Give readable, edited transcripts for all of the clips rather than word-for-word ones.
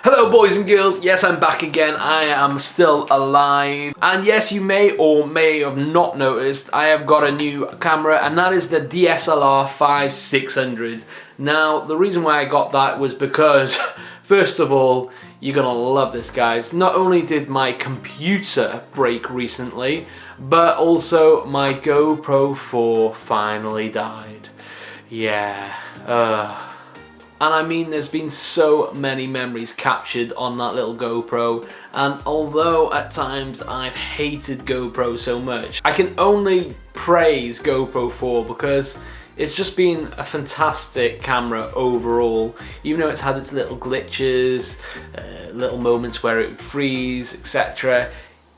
Hello boys and girls, yes I'm back again, I am still alive. And yes, you may or may have not noticed, I have got a new camera, and that is the DSLR 5600. Now, the reason why I got that was because, first of all, you're gonna love this, guys. Not only did my computer break recently, but also my GoPro 4 finally died. Yeah, and I mean, there's been so many memories captured on that little GoPro, and although at times I've hated GoPro so much, I can only praise GoPro 4 because it's just been a fantastic camera overall. Even though it's had its little glitches, little moments where it would freeze, etc.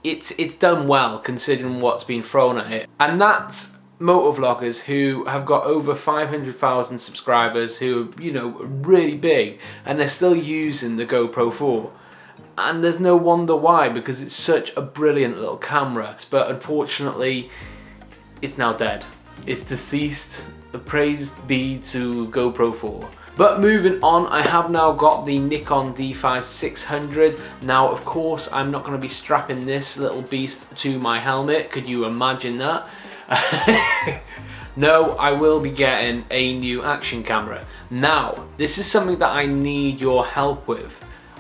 It's done well considering what's been thrown at it. And that's motovloggers who have got over 500,000 subscribers, who are, you know, really big, and they're still using the GoPro 4. And there's no wonder why, because it's such a brilliant little camera. But unfortunately, it's now dead. It's deceased. Praise be to GoPro 4. But moving on, I have now got the Nickon D5600. Now, of course, I'm not going to be strapping this little beast to my helmet. Could you imagine that? No, I will be getting a new action camera. Now, this is something that I need your help with.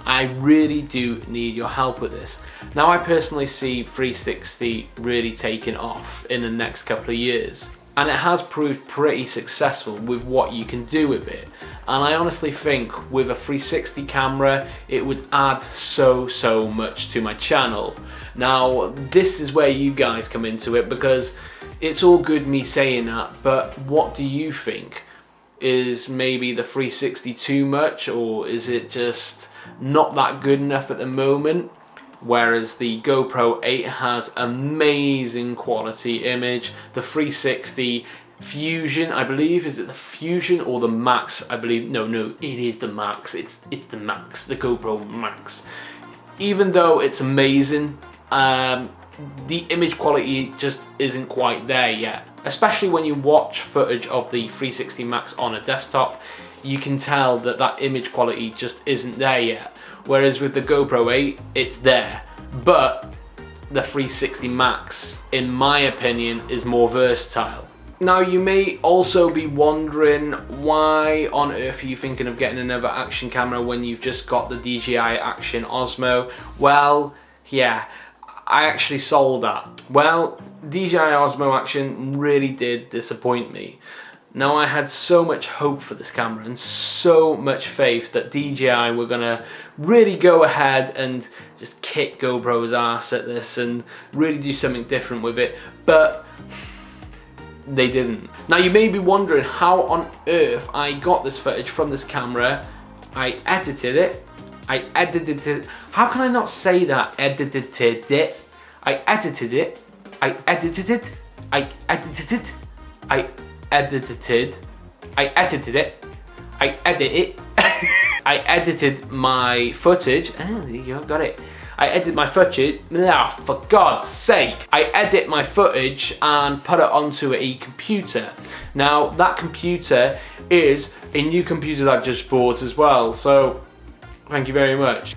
I really do need your help with this. Now, I personally see 360 really taking off in the next couple of years. And it has proved pretty successful with what you can do with it. And I honestly think with a 360 camera, it would add so much to my channel. Now, this is where you guys come into it, because it's all good me saying that, but what do you think? Is maybe the 360 too much, or is it just not that good enough at the moment? Whereas the GoPro 8 has amazing quality image. The 360 Fusion, I believe, is it the Fusion or the Max? I believe, no, it is the Max. It's the Max, the GoPro Max. Even though it's amazing, the image quality just isn't quite there yet. Especially when you watch footage of the 360 Max on a desktop, you can tell that that image quality just isn't there yet. Whereas with the GoPro 8, it's there. But the 360 Max, in my opinion, is more versatile. Now, you may also be wondering, why on earth are you thinking of getting another action camera when you've just got the DJI Action Osmo? Well, yeah, I actually sold that. Well, DJI Osmo Action really did disappoint me. Now, I had so much hope for this camera and so much faith that DJI were gonna really go ahead and just kick GoPro's ass at this and really do something different with it, but they didn't. Now, you may be wondering how on earth I got this footage from this camera. I edited it. How can I not say that? Edited it. I edited it. I edited it. I edited it. I edited it. I edit it. I edited my footage. Oh, there you go, got it. I edit my footage. For God's sake. I edit my footage and put it onto a computer. Now, that computer is a new computer that I've just bought as well. So, thank you very much.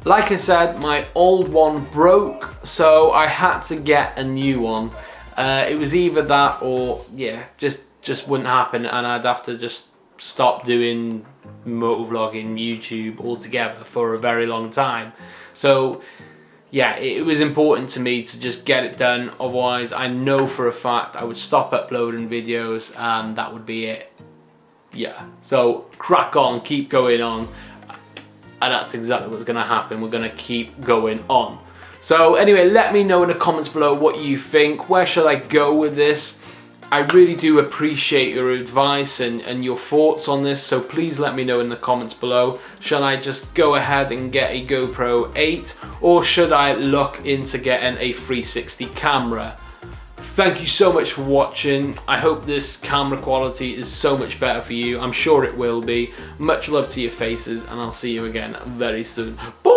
Like I said, my old one broke, so I had to get a new one. It was either that or, yeah, just wouldn't happen, and I'd have to just stop doing motovlogging, YouTube altogether for a very long time. So yeah, it was important to me to just get it done, otherwise I know for a fact I would stop uploading videos and that would be it. Yeah, so crack on, keep going on, and that's exactly what's gonna happen. We're gonna keep going on. So anyway, let me know in the comments below what you think. Where should I go with this? I really do appreciate your advice and your thoughts on this, so please let me know in the comments below. Should I just go ahead and get a GoPro 8, or should I look into getting a 360 camera? Thank you so much for watching. I hope this camera quality is so much better for you. I'm sure it will be. Much love to your faces, and I'll see you again very soon. Bye.